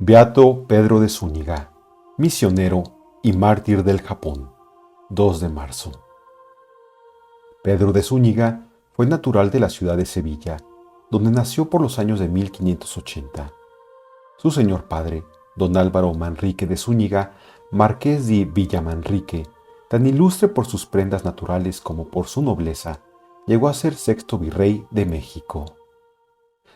Beato Pedro de Zúñiga, misionero y mártir del Japón, 2 de marzo. Pedro de Zúñiga fue natural de la ciudad de Sevilla, donde nació por los años de 1580. Su señor padre, don Álvaro Manrique de Zúñiga, marqués de Villamanrique, tan ilustre por sus prendas naturales como por su nobleza, llegó a ser sexto virrey de México.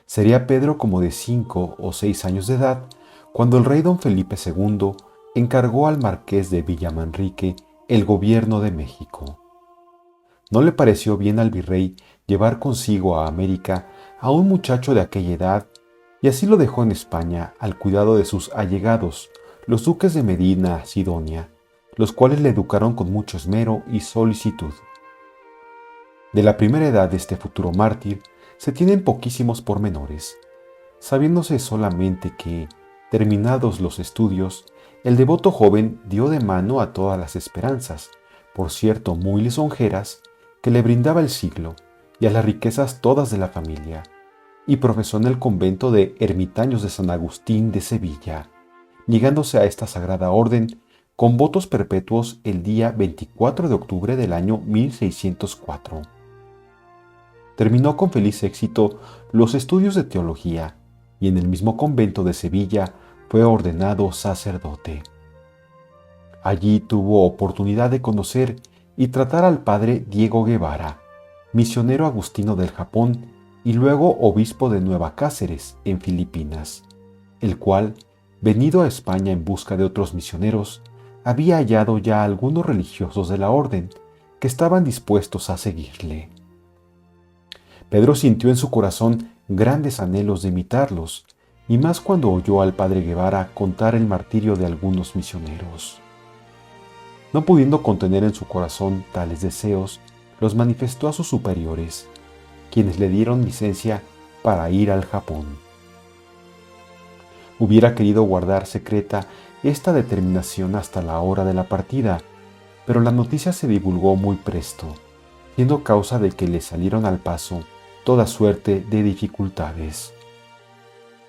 Sería Pedro como de 5 o 6 años de edad cuando el rey don Felipe II encargó al marqués de Villamanrique el gobierno de México. No le pareció bien al virrey llevar consigo a América a un muchacho de aquella edad, y así lo dejó en España al cuidado de sus allegados, los duques de Medina Sidonia, los cuales le educaron con mucho esmero y solicitud. De la primera edad de este futuro mártir se tienen poquísimos pormenores, sabiéndose solamente que, terminados los estudios, el devoto joven dio de mano a todas las esperanzas, por cierto muy lisonjeras, que le brindaba el siglo, y a las riquezas todas de la familia, y profesó en el convento de ermitaños de San Agustín de Sevilla, ligándose a esta sagrada orden con votos perpetuos el día 24 de octubre del año 1604. Terminó con feliz éxito los estudios de teología, y en el mismo convento de Sevilla fue ordenado sacerdote. Allí tuvo oportunidad de conocer y tratar al padre Diego Guevara, misionero agustino del Japón y luego obispo de Nueva Cáceres, en Filipinas, el cual, venido a España en busca de otros misioneros, había hallado ya algunos religiosos de la orden que estaban dispuestos a seguirle. Pedro sintió en su corazón grandes anhelos de imitarlos, y más cuando oyó al padre Guevara contar el martirio de algunos misioneros. No pudiendo contener en su corazón tales deseos, los manifestó a sus superiores, quienes le dieron licencia para ir al Japón. Hubiera querido guardar secreta esta determinación hasta la hora de la partida, pero la noticia se divulgó muy presto, siendo causa de que le salieron al paso toda suerte de dificultades.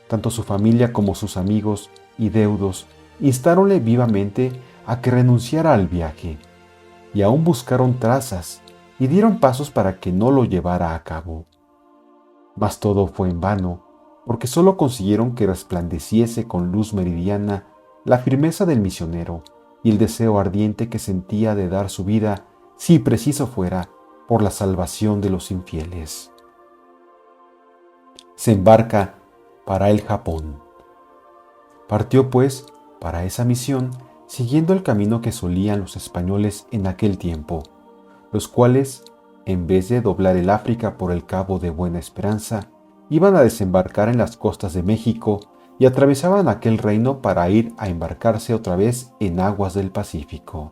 Tanto su familia como sus amigos y deudos instáronle vivamente a que renunciara al viaje, y aún buscaron trazas y dieron pasos para que no lo llevara a cabo. Mas todo fue en vano, porque solo consiguieron que resplandeciese con luz meridiana la firmeza del misionero y el deseo ardiente que sentía de dar su vida, si preciso fuera, por la salvación de los infieles. Se embarca para el Japón. Partió pues para esa misión siguiendo el camino que solían los españoles en aquel tiempo, los cuales, en vez de doblar el África por el Cabo de Buena Esperanza, iban a desembarcar en las costas de México y atravesaban aquel reino para ir a embarcarse otra vez en aguas del Pacífico.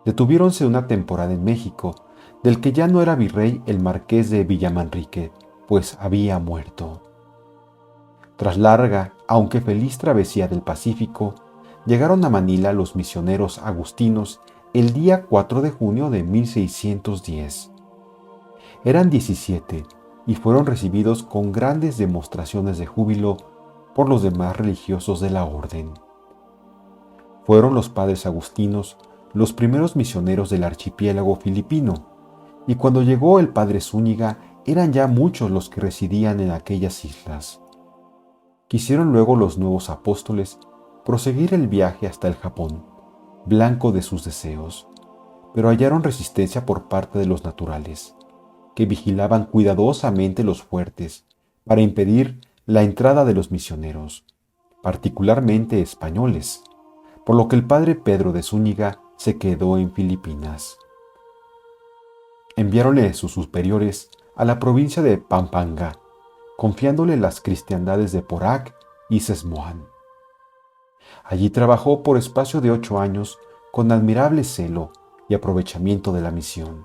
Detuviéronse una temporada en México, del que ya no era virrey el marqués de Villamanrique, pues había muerto. Tras larga, aunque feliz travesía del Pacífico, llegaron a Manila los misioneros agustinos el día 4 de junio de 1610. Eran 17 y fueron recibidos con grandes demostraciones de júbilo por los demás religiosos de la orden. Fueron los padres agustinos los primeros misioneros del archipiélago filipino, y cuando llegó el padre Zúñiga eran ya muchos los que residían en aquellas islas. Quisieron luego los nuevos apóstoles proseguir el viaje hasta el Japón, blanco de sus deseos, pero hallaron resistencia por parte de los naturales, que vigilaban cuidadosamente los fuertes para impedir la entrada de los misioneros, particularmente españoles, por lo que el padre Pedro de Zúñiga se quedó en Filipinas. Enviáronle sus superiores a la provincia de Pampanga, confiándole las cristiandades de Porac y Sesmoan. Allí trabajó por espacio de 8 años con admirable celo y aprovechamiento de la misión,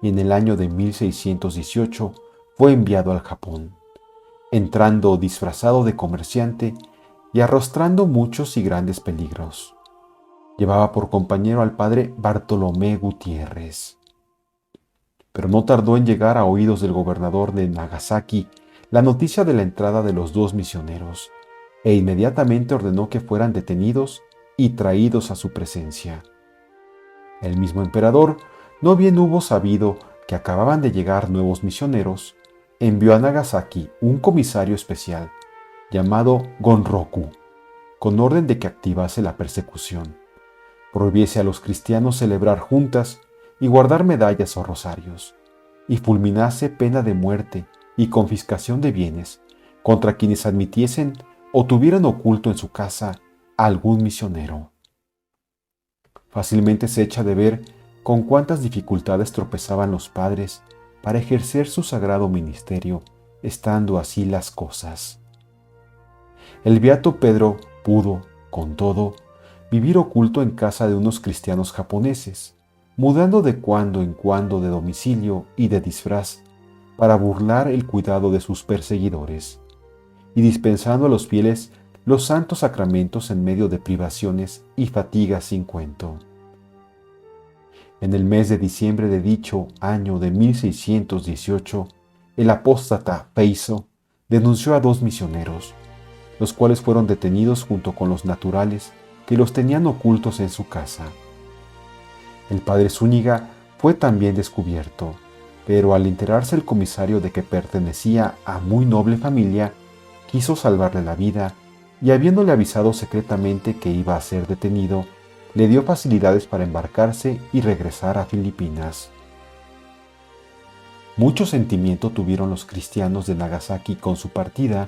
y en el año de 1618 fue enviado al Japón, entrando disfrazado de comerciante y arrostrando muchos y grandes peligros. Llevaba por compañero al padre Bartolomé Gutiérrez. Pero no tardó en llegar a oídos del gobernador de Nagasaki la noticia de la entrada de los 2 misioneros, e inmediatamente ordenó que fueran detenidos y traídos a su presencia. El mismo emperador, no bien hubo sabido que acababan de llegar nuevos misioneros, envió a Nagasaki un comisario especial llamado Gonroku, con orden de que activase la persecución, prohibiese a los cristianos celebrar juntas y guardar medallas o rosarios, y fulminase pena de muerte y confiscación de bienes contra quienes admitiesen o tuvieran oculto en su casa a algún misionero. Fácilmente se echa de ver con cuántas dificultades tropezaban los padres para ejercer su sagrado ministerio, estando así las cosas. El beato Pedro pudo, con todo, vivir oculto en casa de unos cristianos japoneses, mudando de cuando en cuando de domicilio y de disfraz para burlar el cuidado de sus perseguidores, y dispensando a los fieles los santos sacramentos en medio de privaciones y fatigas sin cuento. En el mes de diciembre de dicho año de 1618, el apóstata Peiso denunció a 2 misioneros, los cuales fueron detenidos junto con los naturales que los tenían ocultos en su casa. El padre Zúñiga fue también descubierto, pero al enterarse el comisario de que pertenecía a muy noble familia, quiso salvarle la vida y habiéndole avisado secretamente que iba a ser detenido, le dio facilidades para embarcarse y regresar a Filipinas. Mucho sentimiento tuvieron los cristianos de Nagasaki con su partida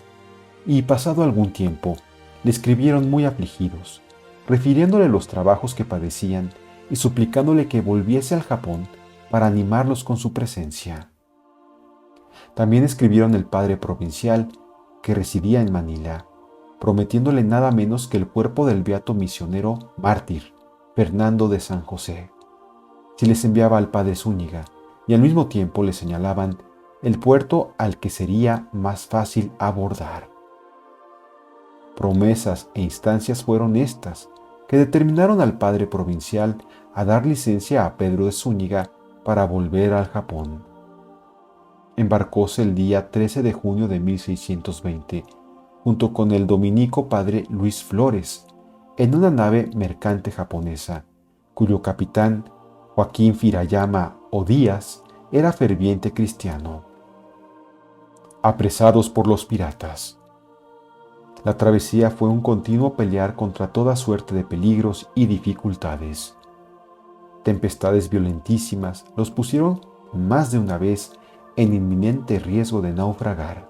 y, pasado algún tiempo, le escribieron muy afligidos, refiriéndole los trabajos que padecían y suplicándole que volviese al Japón para animarlos con su presencia. También escribieron el padre provincial que residía en Manila, prometiéndole nada menos que el cuerpo del beato misionero mártir Fernando de San José, si les enviaba al padre Zúñiga, y al mismo tiempo le señalaban el puerto al que sería más fácil abordar. Promesas e instancias fueron estas que determinaron al padre provincial a dar licencia a Pedro de Zúñiga para volver al Japón. Embarcóse el día 13 de junio de 1620, junto con el dominico padre Luis Flores, en una nave mercante japonesa, cuyo capitán, Joaquín Firayama o Díaz, era ferviente cristiano. Apresados por los piratas. La travesía fue un continuo pelear contra toda suerte de peligros y dificultades. Tempestades violentísimas los pusieron más de una vez en inminente riesgo de naufragar.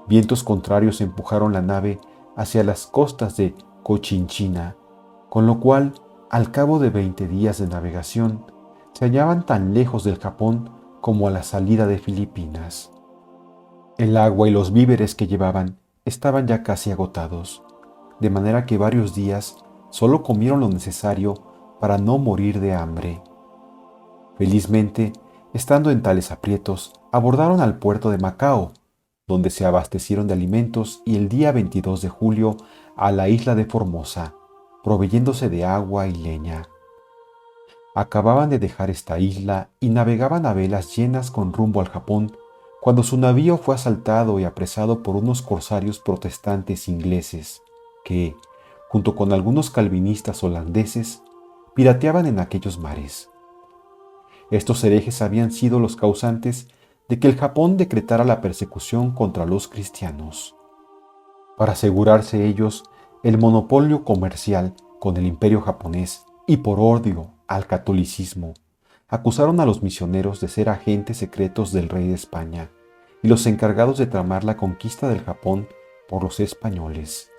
Vientos contrarios empujaron la nave hacia las costas de Cochinchina, con lo cual, al cabo de 20 días de navegación, se hallaban tan lejos del Japón como a la salida de Filipinas. El agua y los víveres que llevaban estaban ya casi agotados, de manera que varios días solo comieron lo necesario para no morir de hambre. Felizmente, estando en tales aprietos, abordaron al puerto de Macao, donde se abastecieron de alimentos y el día 22 de julio a la isla de Formosa, proveyéndose de agua y leña. Acababan de dejar esta isla y navegaban a velas llenas con rumbo al Japón, cuando su navío fue asaltado y apresado por unos corsarios protestantes ingleses, que, junto con algunos calvinistas holandeses, pirateaban en aquellos mares. Estos herejes habían sido los causantes de que el Japón decretara la persecución contra los cristianos. Para asegurarse ellos el monopolio comercial con el imperio japonés y por odio al catolicismo, acusaron a los misioneros de ser agentes secretos del rey de España y los encargados de tramar la conquista del Japón por los españoles.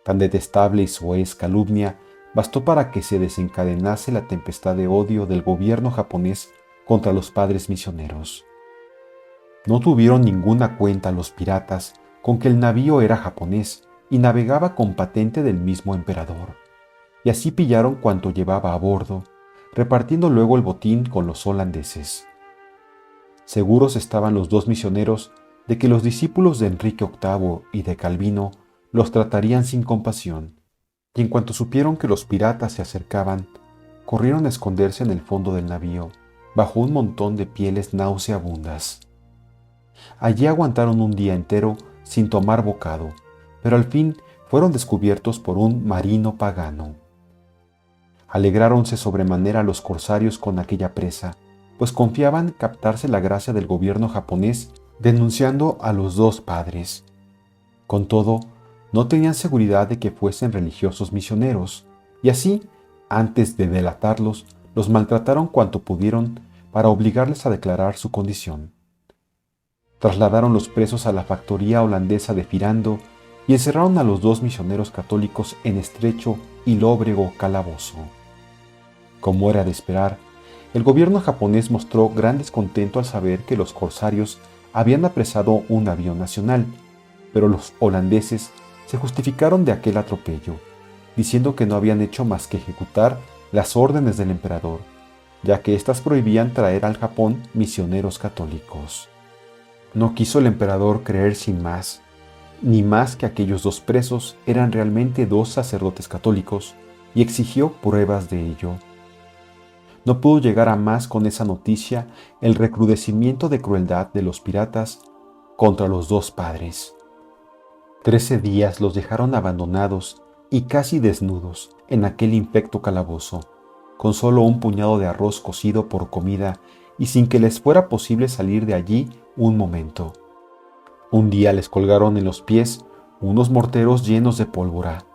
Tan detestable y soez calumnia bastó para que se desencadenase la tempestad de odio del gobierno japonés contra los padres misioneros. No tuvieron ninguna cuenta los piratas con que el navío era japonés y navegaba con patente del mismo emperador, y así pillaron cuanto llevaba a bordo, repartiendo luego el botín con los holandeses. Seguros estaban los 2 misioneros de que los discípulos de Enrique VIII y de Calvino los tratarían sin compasión, y en cuanto supieron que los piratas se acercaban, corrieron a esconderse en el fondo del navío, bajo un montón de pieles nauseabundas. Allí aguantaron un día entero sin tomar bocado, pero al fin fueron descubiertos por un marino pagano. Alegráronse sobremanera los corsarios con aquella presa, pues confiaban captarse la gracia del gobierno japonés denunciando a los dos padres. Con todo, no tenían seguridad de que fuesen religiosos misioneros, y así, antes de delatarlos, los maltrataron cuanto pudieron para obligarles a declarar su condición. Trasladaron los presos a la factoría holandesa de Firando y encerraron a los dos misioneros católicos en estrecho y lóbrego calabozo. Como era de esperar, el gobierno japonés mostró gran descontento al saber que los corsarios habían apresado un avión nacional, pero los holandeses se justificaron de aquel atropello, diciendo que no habían hecho más que ejecutar las órdenes del emperador, ya que éstas prohibían traer al Japón misioneros católicos. No quiso el emperador creer sin más, ni más que aquellos dos presos eran realmente dos sacerdotes católicos, y exigió pruebas de ello. No pudo llegar a más con esa noticia el recrudecimiento de crueldad de los piratas contra los dos padres. 13 días los dejaron abandonados y casi desnudos en aquel infecto calabozo, con solo un puñado de arroz cocido por comida y sin que les fuera posible salir de allí un momento. Un día les colgaron en los pies unos morteros llenos de pólvora,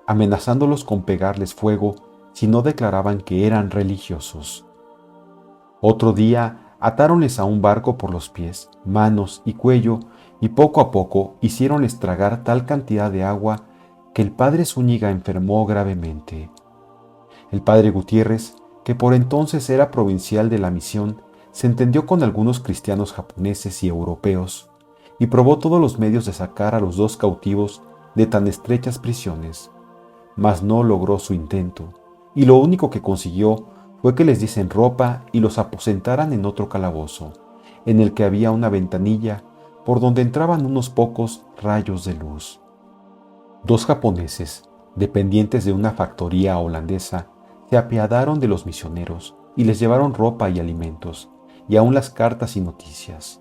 amenazándolos con pegarles fuego si no declaraban que eran religiosos. Otro día atáronles a un barco por los pies, manos y cuello y poco a poco hicieronles tragar tal cantidad de agua que el padre Zúñiga enfermó gravemente. El padre Gutiérrez, que por entonces era provincial de la misión, se entendió con algunos cristianos japoneses y europeos y probó todos los medios de sacar a los dos cautivos de tan estrechas prisiones, mas no logró su intento, y lo único que consiguió fue que les diesen ropa y los aposentaran en otro calabozo, en el que había una ventanilla por donde entraban unos pocos rayos de luz. Dos japoneses, dependientes de una factoría holandesa, se apiadaron de los misioneros y les llevaron ropa y alimentos, y aun las cartas y noticias.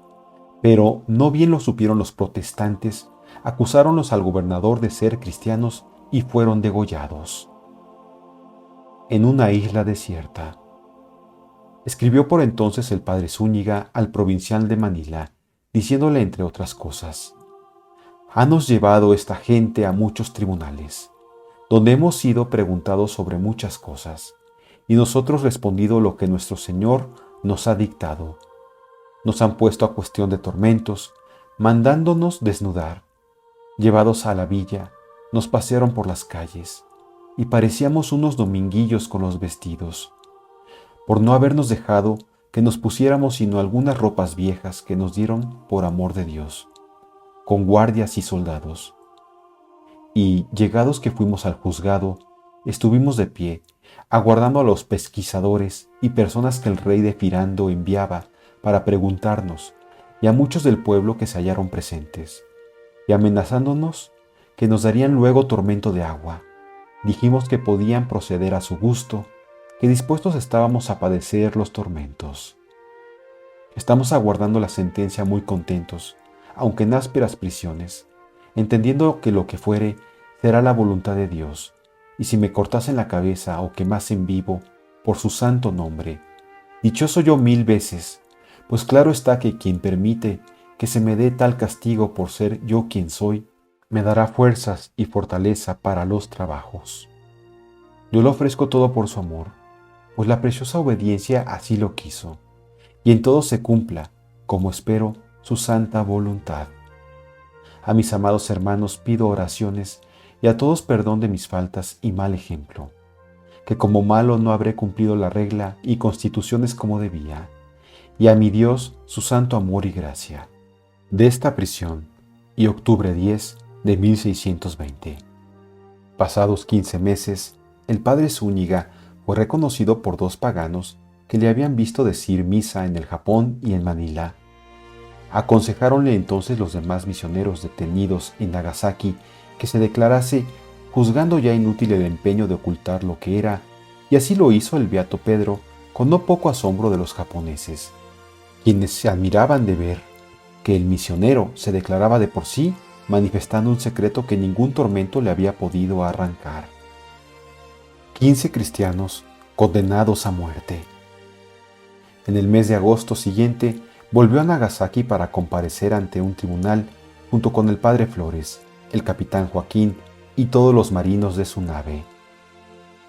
Pero no bien lo supieron los protestantes, acusáronlos al gobernador de ser cristianos y fueron degollados. En una isla desierta. Escribió por entonces el padre Zúñiga al provincial de Manila, diciéndole entre otras cosas: «Hanos llevado esta gente a muchos tribunales, donde hemos sido preguntados sobre muchas cosas, y nosotros respondido lo que nuestro Señor nos ha dictado. Nos han puesto a cuestión de tormentos, mandándonos desnudar. Llevados a la villa, nos pasearon por las calles, y parecíamos unos dominguillos con los vestidos, por no habernos dejado que nos pusiéramos sino algunas ropas viejas que nos dieron por amor de Dios, con guardias y soldados. Y, llegados que fuimos al juzgado, estuvimos de pie, aguardando a los pesquisadores y personas que el rey de Firando enviaba para preguntarnos, y a muchos del pueblo que se hallaron presentes, y amenazándonos que nos darían luego tormento de agua. Dijimos que podían proceder a su gusto, que dispuestos estábamos a padecer los tormentos. Estamos aguardando la sentencia muy contentos, aunque en ásperas prisiones, entendiendo que lo que fuere será la voluntad de Dios, y si me cortasen la cabeza o quemasen vivo, por su santo nombre, dichoso yo 1000 veces, pues claro está que quien permite que se me dé tal castigo por ser yo quien soy, me dará fuerzas y fortaleza para los trabajos. Yo lo ofrezco todo por su amor, pues la preciosa obediencia así lo quiso, y en todo se cumpla, como espero, su santa voluntad. A mis amados hermanos pido oraciones y a todos perdón de mis faltas y mal ejemplo, que como malo no habré cumplido la regla y constituciones como debía, y a mi Dios su santo amor y gracia. De esta prisión, y octubre 10 de 1620. Pasados 15 meses, el padre Zúñiga fue reconocido por dos paganos que le habían visto decir misa en el Japón y en Manila. Aconsejáronle entonces los demás misioneros detenidos en Nagasaki que se declarase, juzgando ya inútil el empeño de ocultar lo que era, y así lo hizo el beato Pedro con no poco asombro de los japoneses, quienes se admiraban de ver que el misionero se declaraba de por sí manifestando un secreto que ningún tormento le había podido arrancar. 15 cristianos condenados a muerte. En el mes de agosto siguiente, volvió a Nagasaki para comparecer ante un tribunal junto con el padre Flores, el capitán Joaquín y todos los marinos de su nave.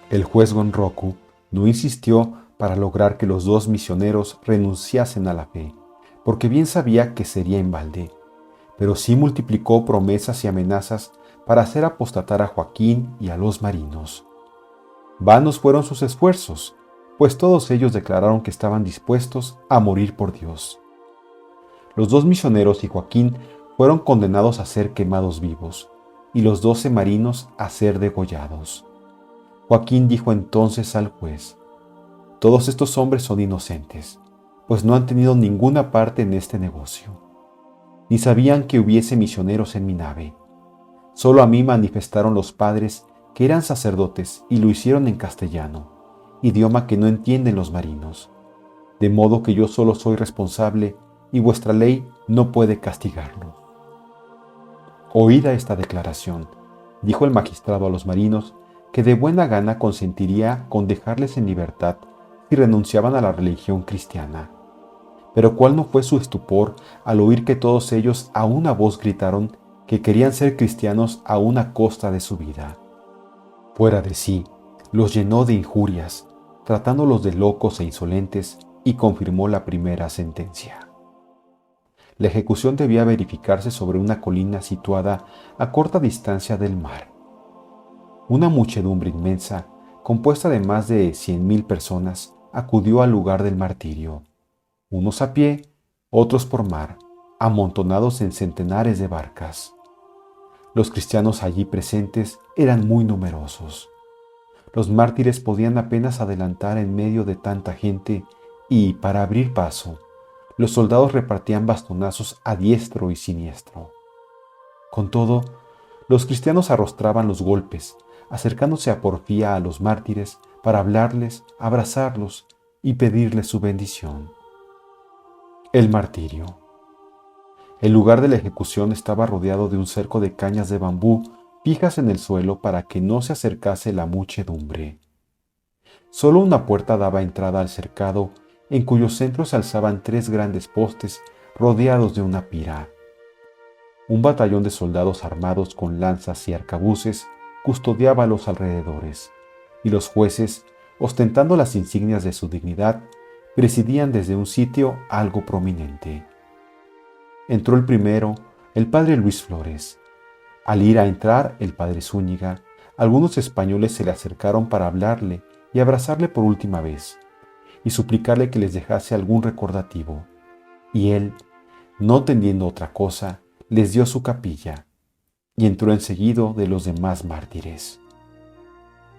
El juez Gonroku no insistió para lograr que los dos misioneros renunciasen a la fe, porque bien sabía que sería en balde, pero sí multiplicó promesas y amenazas para hacer apostatar a Joaquín y a los marinos. Vanos fueron sus esfuerzos, pues todos ellos declararon que estaban dispuestos a morir por Dios. Los dos misioneros y Joaquín fueron condenados a ser quemados vivos, y los 12 marinos a ser degollados. Joaquín dijo entonces al juez: «Todos estos hombres son inocentes, pues no han tenido ninguna parte en este negocio. Ni sabían que hubiese misioneros en mi nave. Solo a mí manifestaron los padres que eran sacerdotes y lo hicieron en castellano, idioma que no entienden los marinos. De modo que yo solo soy responsable y vuestra ley no puede castigarlo». Oída esta declaración, dijo el magistrado a los marinos que de buena gana consentiría con dejarles en libertad si renunciaban a la religión cristiana. Pero cuál no fue su estupor al oír que todos ellos a una voz gritaron que querían ser cristianos a una costa de su vida. Fuera de sí, los llenó de injurias, tratándolos de locos e insolentes, y confirmó la primera sentencia. La ejecución debía verificarse sobre una colina situada a corta distancia del mar. Una muchedumbre inmensa, compuesta de más de 100,000 personas, acudió al lugar del martirio, unos a pie, otros por mar, amontonados en centenares de barcas. Los cristianos allí presentes eran muy numerosos. Los mártires podían apenas adelantar en medio de tanta gente y, para abrir paso, los soldados repartían bastonazos a diestro y siniestro. Con todo, los cristianos arrostraban los golpes, acercándose a porfía a los mártires para hablarles, abrazarlos y pedirles su bendición. El martirio. El lugar de la ejecución estaba rodeado de un cerco de cañas de bambú fijas en el suelo para que no se acercase la muchedumbre. Solo una puerta daba entrada al cercado, en cuyo centro se alzaban 3 grandes postes rodeados de una pira. Un batallón de soldados armados con lanzas y arcabuces custodiaba los alrededores, y los jueces, ostentando las insignias de su dignidad, presidían desde un sitio algo prominente. Entró el primero, el padre Luis Flores. Al ir a entrar el padre Zúñiga, algunos españoles se le acercaron para hablarle y abrazarle por última vez, y suplicarle que les dejase algún recordativo. Y él, no tendiendo otra cosa, les dio su capilla, y entró enseguido de los demás mártires.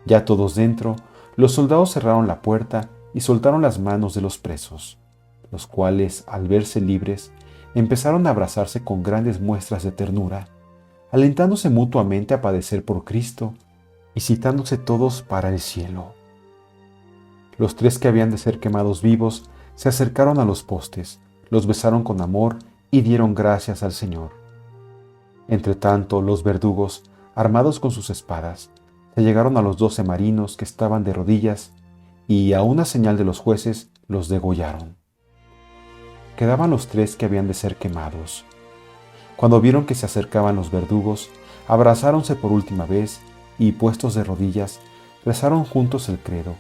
Ya todos dentro, los soldados cerraron la puerta y soltaron las manos de los presos, los cuales, al verse libres, empezaron a abrazarse con grandes muestras de ternura, alentándose mutuamente a padecer por Cristo y citándose todos para el cielo. Los 3 que habían de ser quemados vivos se acercaron a los postes, los besaron con amor y dieron gracias al Señor. Entretanto, los verdugos, armados con sus espadas, se llegaron a los 12 marinos que estaban de rodillas y, a una señal de los jueces, los degollaron. Quedaban los 3 que habían de ser quemados. Cuando vieron que se acercaban los verdugos, abrazáronse por última vez y, puestos de rodillas, rezaron juntos el credo,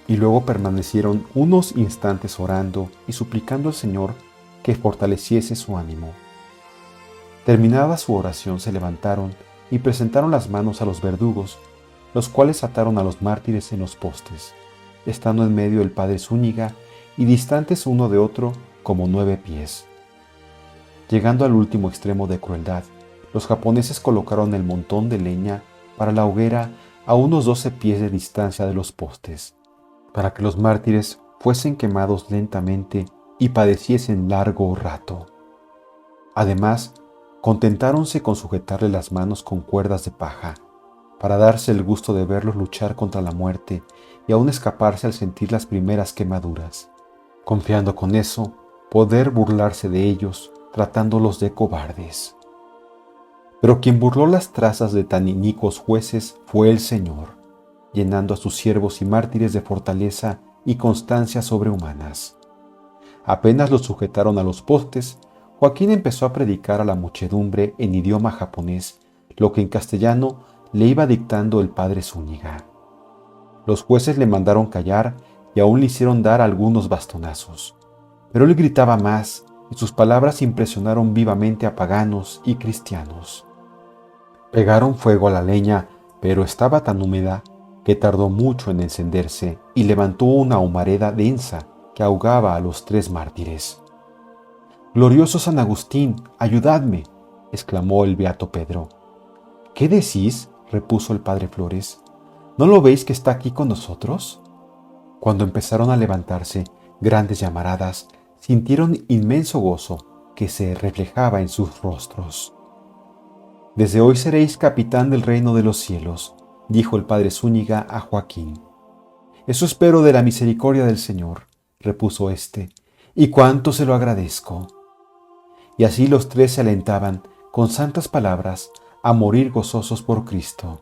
y luego permanecieron unos instantes orando y suplicando al Señor que fortaleciese su ánimo. Terminada su oración, se levantaron y presentaron las manos a los verdugos, los cuales ataron a los mártires en los postes, estando en medio el padre Zúñiga y distantes uno de otro como 9 pies. Llegando al último extremo de crueldad, los japoneses colocaron el montón de leña para la hoguera a unos 12 pies de distancia de los postes, para que los mártires fuesen quemados lentamente y padeciesen largo rato. Además, contentáronse con sujetarle las manos con cuerdas de paja, para darse el gusto de verlos luchar contra la muerte y aún escaparse al sentir las primeras quemaduras, confiando con eso poder burlarse de ellos, tratándolos de cobardes. Pero quien burló las trazas de tan inicuos jueces fue el Señor, llenando a sus siervos y mártires de fortaleza y constancia sobrehumanas. Apenas los sujetaron a los postes, Joaquín empezó a predicar a la muchedumbre en idioma japonés, lo que en castellano le iba dictando el padre Zúñiga. Los jueces le mandaron callar y aún le hicieron dar algunos bastonazos. Pero él gritaba más y sus palabras impresionaron vivamente a paganos y cristianos. Pegaron fuego a la leña, pero estaba tan húmeda que tardó mucho en encenderse y levantó una humareda densa que ahogaba a los 3 mártires. «Glorioso San Agustín, ayudadme», exclamó el beato Pedro. «¿Qué decís?», repuso el padre Flores. «¿No lo veis que está aquí con nosotros?». Cuando empezaron a levantarse grandes llamaradas, sintieron inmenso gozo que se reflejaba en sus rostros. «Desde hoy seréis capitán del reino de los cielos», dijo el padre Zúñiga a Joaquín. «Eso espero de la misericordia del Señor», repuso éste, «y cuánto se lo agradezco». Y así los 3 se alentaban, con santas palabras, a morir gozosos por Cristo.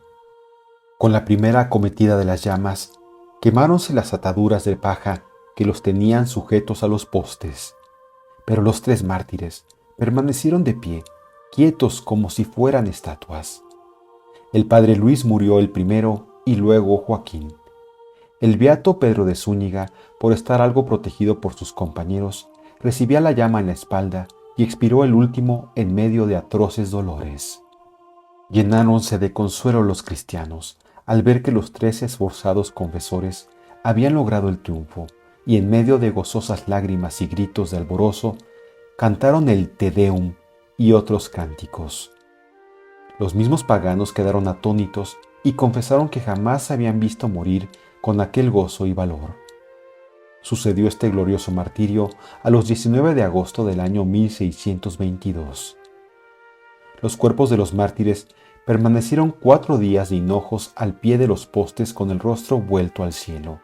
Con la primera acometida de las llamas, quemáronse las ataduras de paja que los tenían sujetos a los postes. Pero los 3 mártires permanecieron de pie, quietos como si fueran estatuas. El padre Luis murió el primero y luego Joaquín. El beato Pedro de Zúñiga, por estar algo protegido por sus compañeros, recibía la llama en la espalda y expiró el último en medio de atroces dolores. Llenáronse de consuelo los cristianos al ver que los 3 esforzados confesores habían logrado el triunfo y en medio de gozosas lágrimas y gritos de alborozo cantaron el Te Deum y otros cánticos. Los mismos paganos quedaron atónitos y confesaron que jamás habían visto morir con aquel gozo y valor. Sucedió este glorioso martirio a los 19 de agosto del año 1622. Los cuerpos de los mártires permanecieron 4 días de hinojos al pie de los postes con el rostro vuelto al cielo,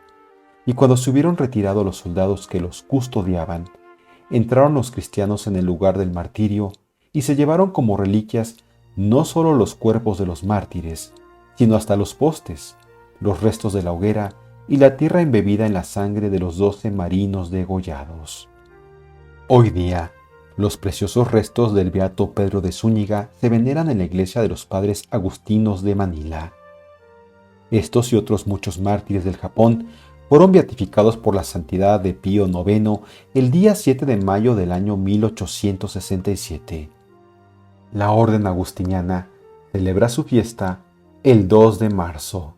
y cuando se hubieron retirado los soldados que los custodiaban, entraron los cristianos en el lugar del martirio y se llevaron como reliquias no solo los cuerpos de los mártires, sino hasta los postes, los restos de la hoguera y la tierra embebida en la sangre de los 12 marinos degollados. Hoy día, los preciosos restos del beato Pedro de Zúñiga se veneran en la iglesia de los padres agustinos de Manila. Estos y otros muchos mártires del Japón fueron beatificados por la santidad de Pío IX el día 7 de mayo del año 1867. La orden agustiniana celebra su fiesta el 2 de marzo.